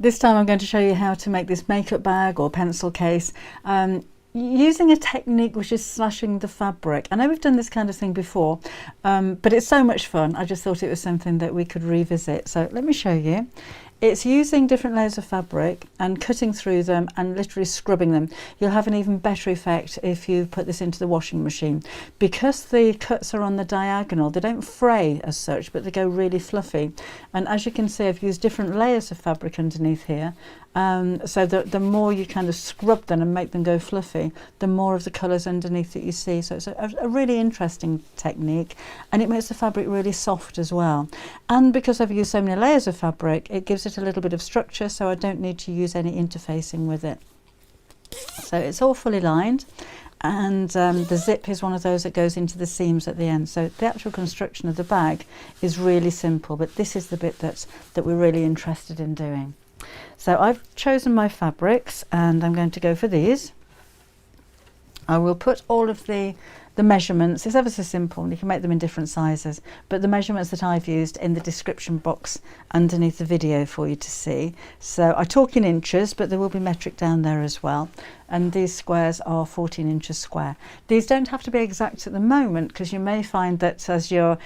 This time I'm going to show you how to make this makeup bag or pencil case using a technique which is slashing the fabric. I know we've done this kind of thing before, but it's so much fun. I just thought it was something that we could revisit. So let me show you. It's using different layers of fabric and cutting through them and literally scrubbing them. You'll have an even better effect if you put this into the washing machine. Because the cuts are on the diagonal, they don't fray as such, but they go really fluffy. And as you can see, I've used different layers of fabric underneath here. So the more you kind of scrub them and make them go fluffy, the more of the colours underneath that you see. So it's a really interesting technique, and it makes the fabric really soft as well. And because I've used so many layers of fabric, it gives it a little bit of structure, so I don't need to use any interfacing with it. So it's all fully lined, and the zip is one of those that goes into the seams at the end. So the actual construction of the bag is really simple, but this is the bit that we're really interested in doing. So I've chosen my fabrics and I'm going to go for these. I will put all of the measurements. It's ever so simple, and you can make them in different sizes, but the measurements that I've used in the description box underneath the video for you to see. So I talk in inches, but there will be metric down there as well, and these squares are 14 inches square. These don't have to be exact at the moment, because you may find that as you're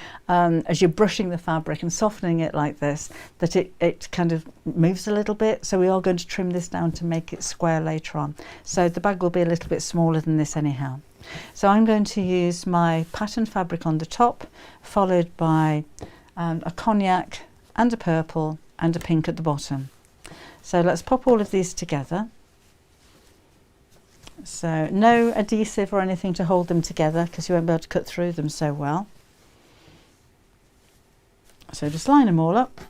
brushing the fabric and softening it like this, that it kind of moves a little bit. So we are going to trim this down to make it square later on. So the bag will be a little bit smaller than this anyhow. So I'm going to use my pattern fabric on the top, followed by a cognac and a purple and a pink at the bottom. So let's pop all of these together. So no adhesive or anything to hold them together, because you won't be able to cut through them so well. So just line them all up,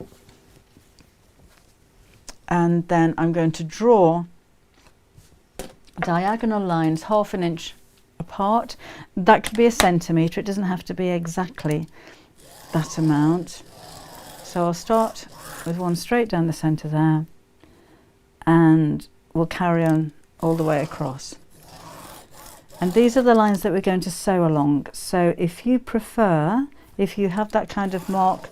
and then I'm going to draw diagonal lines 1/2 inch apart. That could be a centimetre, it doesn't have to be exactly that amount. So I'll start with one straight down the centre there, and we'll carry on all the way across. And these are the lines that we're going to sew along. So if you prefer, if you have that kind of mark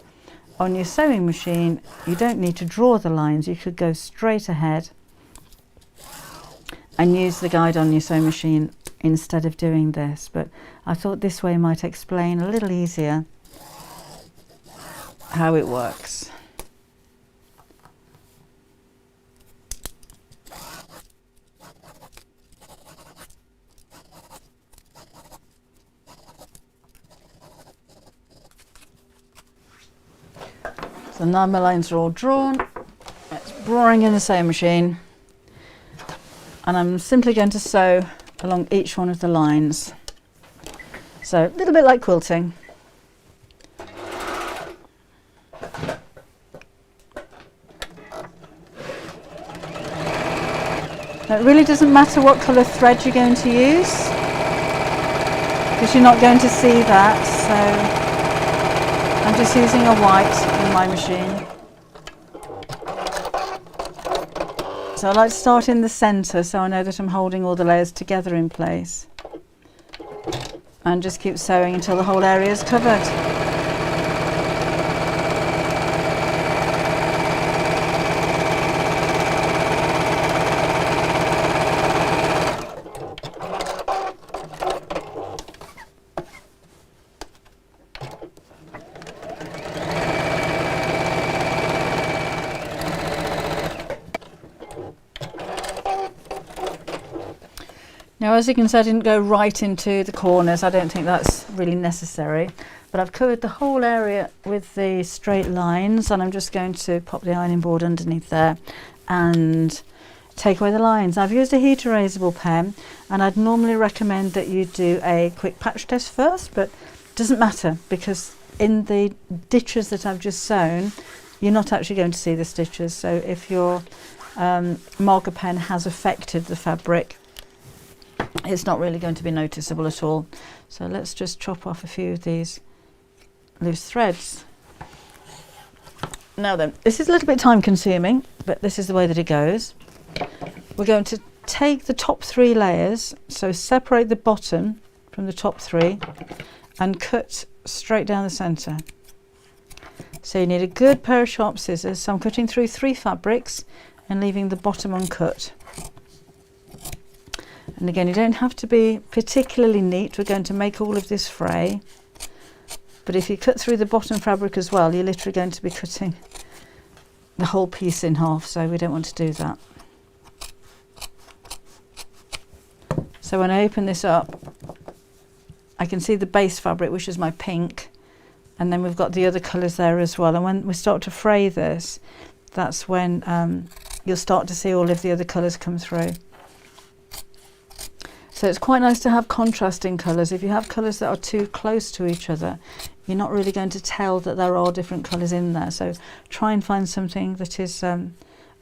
on your sewing machine, you don't need to draw the lines. You could go straight ahead and use the guide on your sewing machine instead of doing this, but I thought this way might explain a little easier how it works. So now my lines are all drawn. It's drawing in the sewing machine, and I'm simply going to sew along each one of the lines. So a little bit like quilting. Now it really doesn't matter what colour thread you're going to use, because you're not going to see that, so I'm just using a white in my machine. So I like to start in the centre, so I know that I'm holding all the layers together in place, and just keep sewing until the whole area is covered. Now, as you can see, I didn't go right into the corners. I don't think that's really necessary, but I've covered the whole area with the straight lines, and I'm just going to pop the ironing board underneath there and take away the lines. I've used a heat erasable pen, and I'd normally recommend that you do a quick patch test first, but it doesn't matter, because in the ditches that I've just sewn, you're not actually going to see the stitches. So if your marker pen has affected the fabric, it's not really going to be noticeable at all. So let's just chop off a few of these loose threads. Now then, this is a little bit time consuming, but this is the way that it goes. We're going to take the top 3 layers, so separate the bottom from the top 3 and cut straight down the centre. So you need a good pair of sharp scissors. So I'm cutting through 3 fabrics, and leaving the bottom uncut. And again, you don't have to be particularly neat. We're going to make all of this fray. But if you cut through the bottom fabric as well, you're literally going to be cutting the whole piece in half, so we don't want to do that. So when I open this up, I can see the base fabric, which is my pink, and then we've got the other colours there as well. And when we start to fray this, that's when you'll start to see all of the other colours come through. So it's quite nice to have contrasting colours. If you have colours that are too close to each other, you're not really going to tell that there are different colours in there. So try and find something that is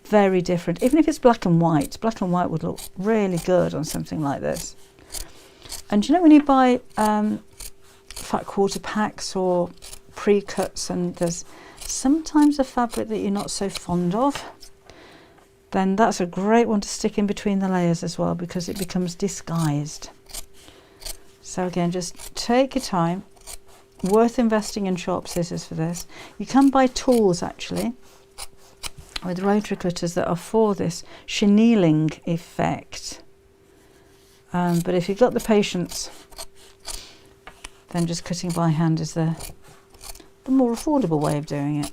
very different. Even if it's black and white would look really good on something like this. And you know, when you buy fat quarter packs or pre-cuts, and there's sometimes a fabric that you're not so fond of, then that's a great one to stick in between the layers as well, because it becomes disguised. So again, just take your time. Worth investing in sharp scissors for this. You can buy tools actually with rotary cutters that are for this chenilling effect. But if you've got the patience, then just cutting by hand is the more affordable way of doing it.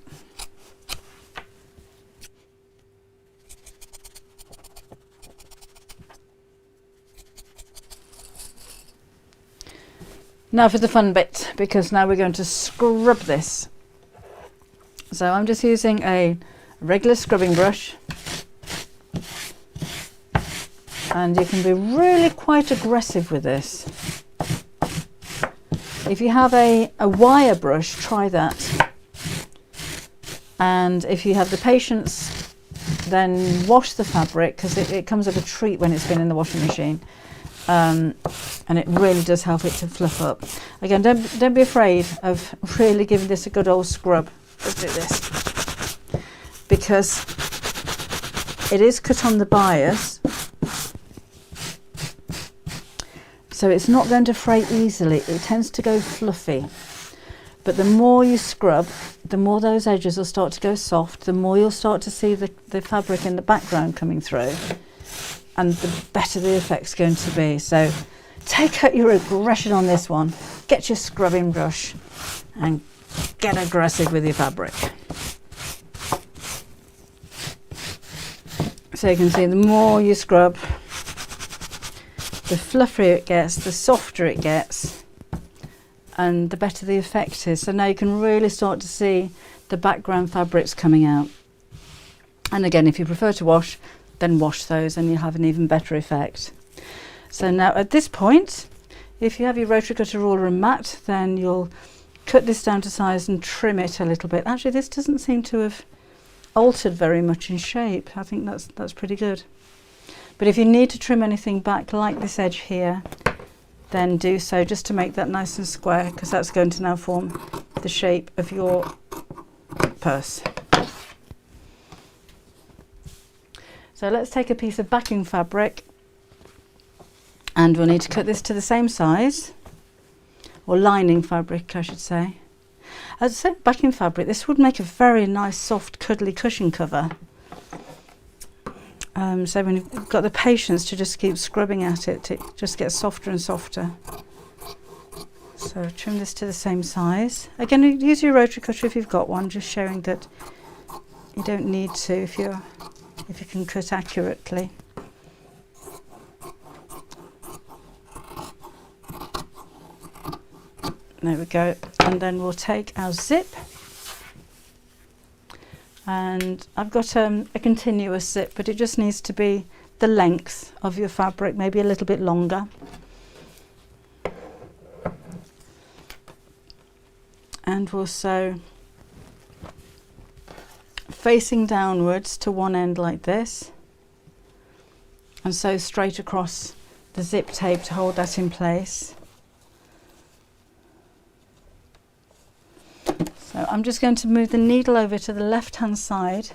Now for the fun bit, because now we're going to scrub this. So I'm just using a regular scrubbing brush, and you can be really quite aggressive with this. If you have a wire brush, try that. And if you have the patience, then wash the fabric, because it comes up a treat when it's been in the washing machine. And it really does help it to fluff up. Again, don't be afraid of really giving this a good old scrub. Let's do this, because it is cut on the bias, so it's not going to fray easily. It tends to go fluffy, but the more you scrub, the more those edges will start to go soft, the more you'll start to see the fabric in the background coming through, and the better the effect's going to be. So take out your aggression on this one, get your scrubbing brush and get aggressive with your fabric. So you can see the more you scrub, the fluffier it gets, the softer it gets, and the better the effect is. So now you can really start to see the background fabrics coming out. And again, if you prefer to wash, then wash those and you'll have an even better effect. So now at this point, if you have your rotary cutter ruler and mat, then you'll cut this down to size and trim it a little bit. Actually, this doesn't seem to have altered very much in shape. I think that's pretty good. But if you need to trim anything back, like this edge here, then do so, just to make that nice and square, because that's going to now form the shape of your purse. So let's take a piece of backing fabric, and we'll need to cut this to the same size, or lining fabric I should say. As I said, backing fabric, this would make a very nice soft cuddly cushion cover. So when you've got the patience to just keep scrubbing at it, it just gets softer and softer. So trim this to the same size. Again, use your rotary cutter if you've got one, just showing that you don't need to if you can cut accurately. There we go. And then we'll take our zip, and I've got a continuous zip, but it just needs to be the length of your fabric, maybe a little bit longer. And we'll sew facing downwards to one end like this, and sew straight across the zip tape to hold that in place. So I'm just going to move the needle over to the left hand side,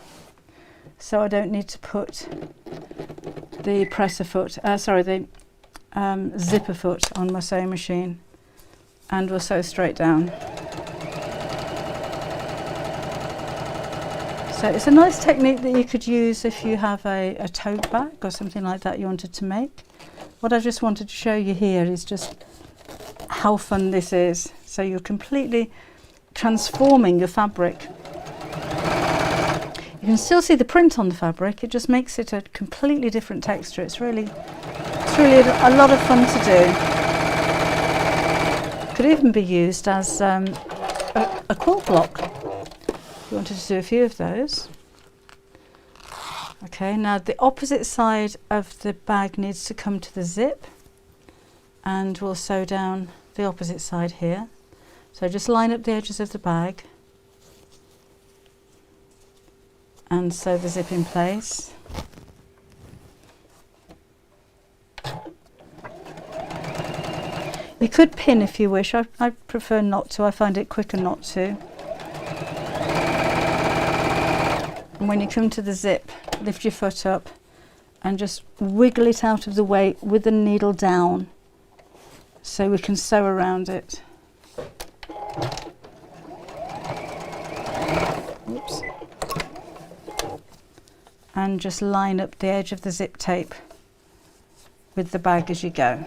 so I don't need to put the presser foot, the zipper foot on my sewing machine, and we'll sew straight down. So it's a nice technique that you could use if you have a tote bag or something like that you wanted to make. What I just wanted to show you here is just how fun this is. So you're completely transforming your fabric. You can still see the print on the fabric, it just makes it a completely different texture. It's really a lot of fun to do. Could even be used as a quilt block if you wanted to do a few of those. Okay, now the opposite side of the bag needs to come to the zip, and we'll sew down the opposite side here. So just line up the edges of the bag and sew the zip in place. You could pin if you wish. I prefer not to. I find it quicker not to. And when you come to the zip, lift your foot up and just wiggle it out of the way with the needle down so we can sew around it. Oops. And just line up the edge of the zip tape with the bag as you go.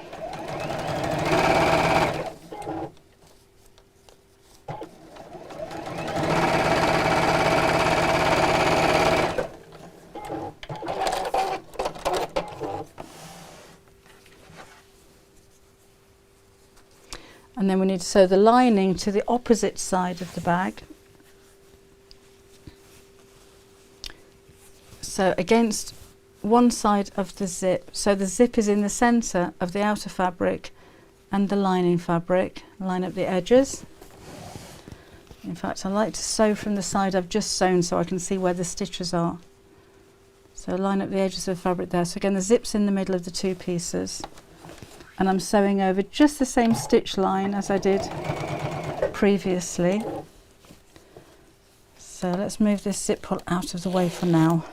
And then we need to sew the lining to the opposite side of the bag. So against one side of the zip. So the zip is in the centre of the outer fabric and the lining fabric. Line up the edges. In fact, I like to sew from the side I've just sewn so I can see where the stitches are. So line up the edges of the fabric there. So again, the zip's in the middle of the two pieces. And I'm sewing over just the same stitch line as I did previously. So let's move this zip pull out of the way for now.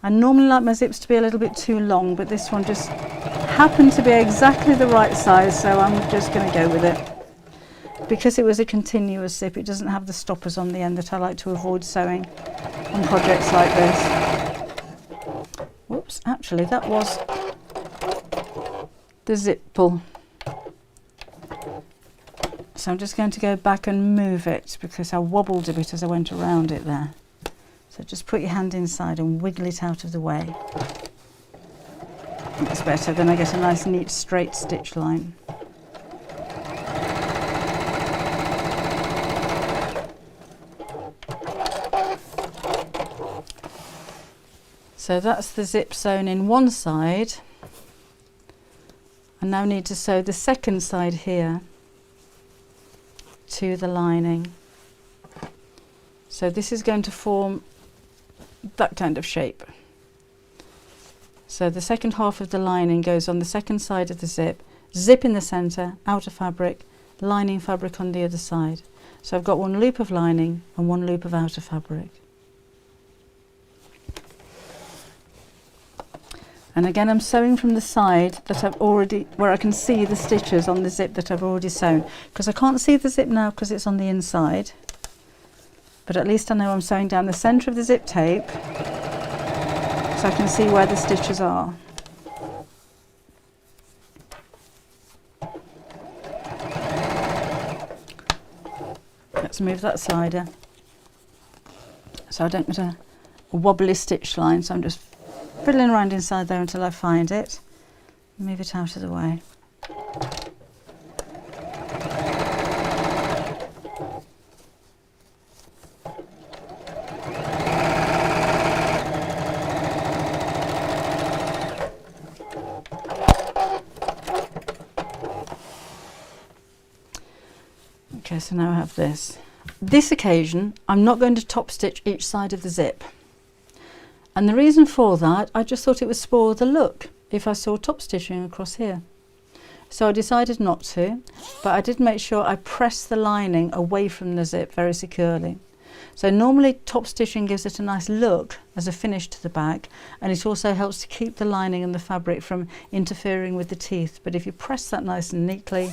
I normally like my zips to be a little bit too long, but this one just happened to be exactly the right size, so I'm just going to go with it. Because it was a continuous zip, it doesn't have the stoppers on the end that I like to avoid sewing on projects like this. Whoops, actually that was the zip pull. So I'm just going to go back and move it because I wobbled a bit as I went around it there. So just put your hand inside and wiggle it out of the way. That's better, then I get a nice neat straight stitch line. So that's the zip sewn in one side. I now need to sew the second side here to the lining. So this is going to form that kind of shape. So the second half of the lining goes on the second side of the zip, zip in the centre, outer fabric, lining fabric on the other side. So I've got one loop of lining and one loop of outer fabric. And again, I'm sewing from the side that I've already, where I can see the stitches on the zip that I've already sewn. Because I can't see the zip now because it's on the inside. But at least I know I'm sewing down the centre of the zip tape so I can see where the stitches are. Let's move that slider so I don't get a wobbly stitch line. So I'm just fiddling around inside there until I find it. Move it out of the way. Okay, so now I have this. This occasion, I'm not going to top stitch each side of the zip. And the reason for that, I just thought it would spoil the look if I saw top stitching across here. So I decided not to, but I did make sure I pressed the lining away from the zip very securely. So normally top stitching gives it a nice look as a finish to the bag, and it also helps to keep the lining and the fabric from interfering with the teeth. But if you press that nice and neatly,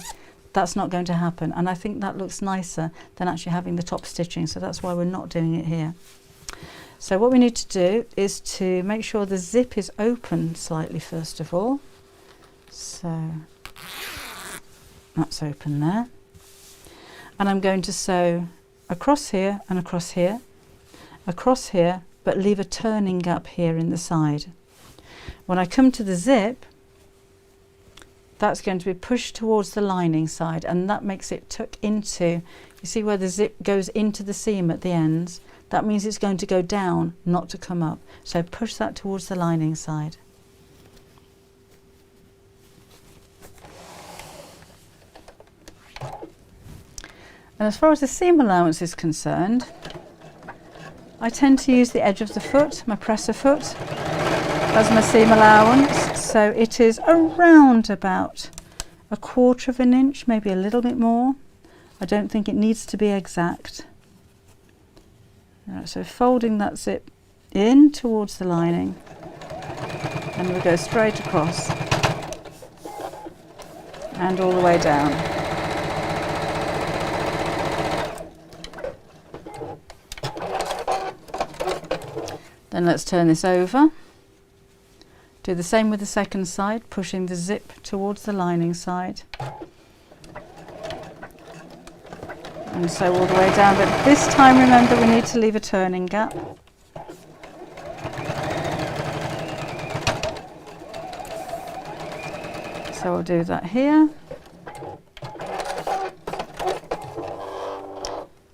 that's not going to happen, and I think that looks nicer than actually having the top stitching, so that's why we're not doing it here. So what we need to do is to make sure the zip is open slightly first of all. So that's open there, and I'm going to sew across here and across here, across here, but leave a turning gap here in the side. When I come to the zip, that's going to be pushed towards the lining side, and that makes it tuck into, you see where the zip goes into the seam at the ends? That means it's going to go down, not to come up. So push that towards the lining side. And as far as the seam allowance is concerned, I tend to use the edge of the foot, my presser foot, as my seam allowance. So it is around about 1/4 inch, maybe a little bit more. I don't think it needs to be exact. Right, so folding that zip in towards the lining, and we go straight across and all the way down. Then let's turn this over. Do the same with the second side, pushing the zip towards the lining side. And sew all the way down, but this time remember we need to leave a turning gap. So I'll do that here.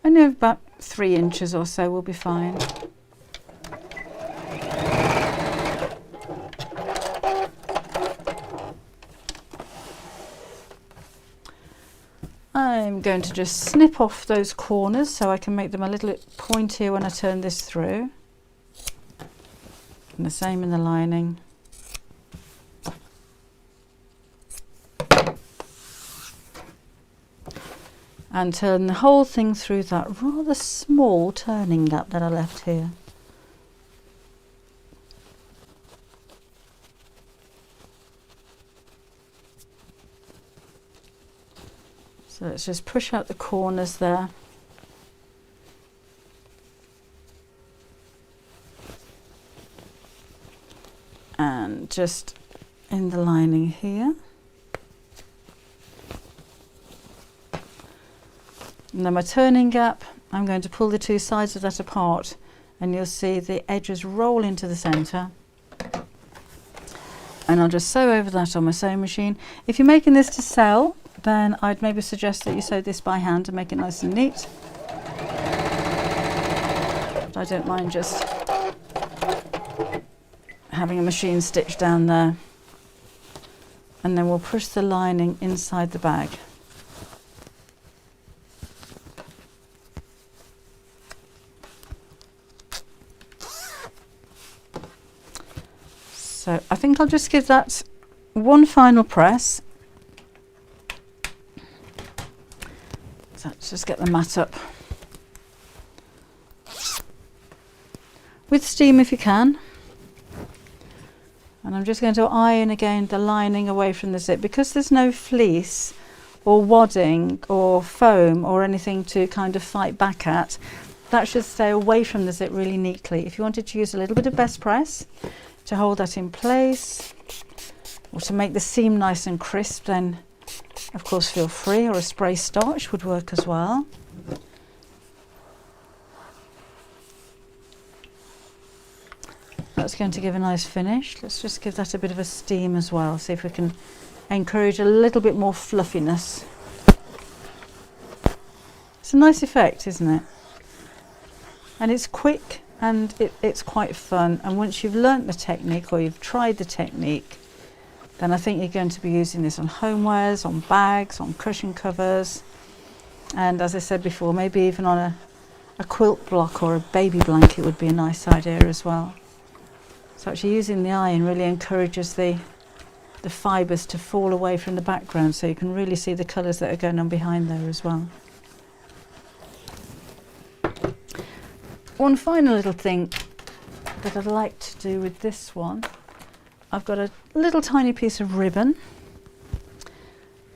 Only about 3 inches or so will be fine. I'm going to just snip off those corners so I can make them a little bit pointier when I turn this through. And the same in the lining. And turn the whole thing through that rather small turning gap that I left here. So let's just push out the corners there. And just in the lining here. And then my turning gap, I'm going to pull the 2 sides of that apart, and you'll see the edges roll into the centre. And I'll just sew over that on my sewing machine. If you're making this to sell, then I'd maybe suggest that you sew this by hand to make it nice and neat. But I don't mind just having a machine stitch down there. And then we'll push the lining inside the bag. So I think I'll just give that one final press. So let's just get the mat up. With steam if you can. And I'm just going to iron again the lining away from the zip, because there's no fleece or wadding or foam or anything to kind of fight back at. That should stay away from the zip really neatly. If you wanted to use a little bit of best press to hold that in place, or to make the seam nice and crisp, then of course feel free, or a spray starch would work as well. That's going to give a nice finish. Let's just give that a bit of a steam as well, see if we can encourage a little bit more fluffiness. It's a nice effect, isn't it? And it's quick, and it's quite fun. And once you've learnt the technique, or you've tried the technique, then I think you're going to be using this on homewares, on bags, on cushion covers, and as I said before, maybe even on a quilt block or a baby blanket would be a nice idea as well. So actually using the iron really encourages the fibres to fall away from the background, so you can really see the colours that are going on behind there as well. One final little thing that I'd like to do with this one, I've got a little tiny piece of ribbon,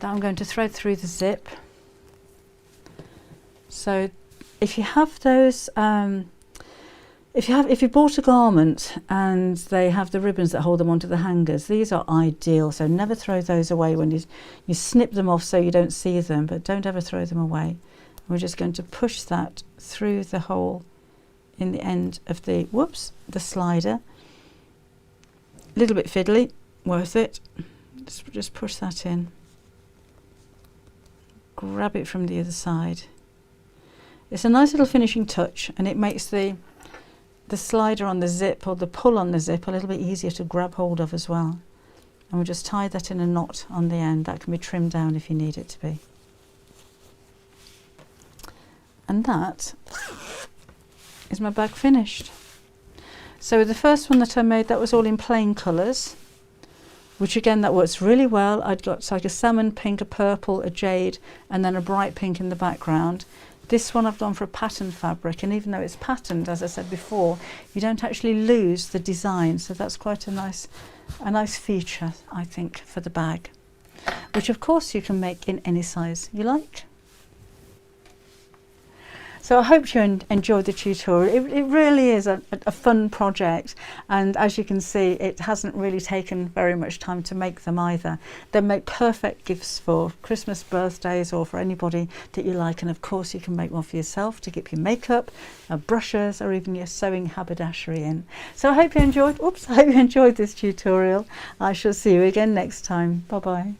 that I'm going to thread through the zip. So if you have those, if you bought a garment and they have the ribbons that hold them onto the hangers, these are ideal. So never throw those away when you snip them off so you don't see them, but don't ever throw them away. We're just going to push that through the hole in the end of the slider. A little bit fiddly, worth it. Just push that in. Grab it from the other side. It's a nice little finishing touch, and it makes the slider on the zip, or the pull on the zip, a little bit easier to grab hold of as well. And we'll just tie that in a knot on the end. That can be trimmed down if you need it to be. And that is my bag finished. So the first one that I made, that was all in plain colours, which again, that works really well. I'd got like a salmon pink, a purple, a jade, and then a bright pink in the background. This one I've gone for a pattern fabric, and even though it's patterned, as I said before, you don't actually lose the design, so that's quite a nice feature, I think, for the bag, which of course you can make in any size you like. So I hope you enjoyed the tutorial. It really is a fun project, and as you can see, it hasn't really taken very much time to make them either. They make perfect gifts for Christmas, birthdays, or for anybody that you like, and of course you can make one for yourself to keep your makeup, brushes, or even your sewing haberdashery in. So I hope you enjoyed this tutorial. I shall see you again next time. Bye bye.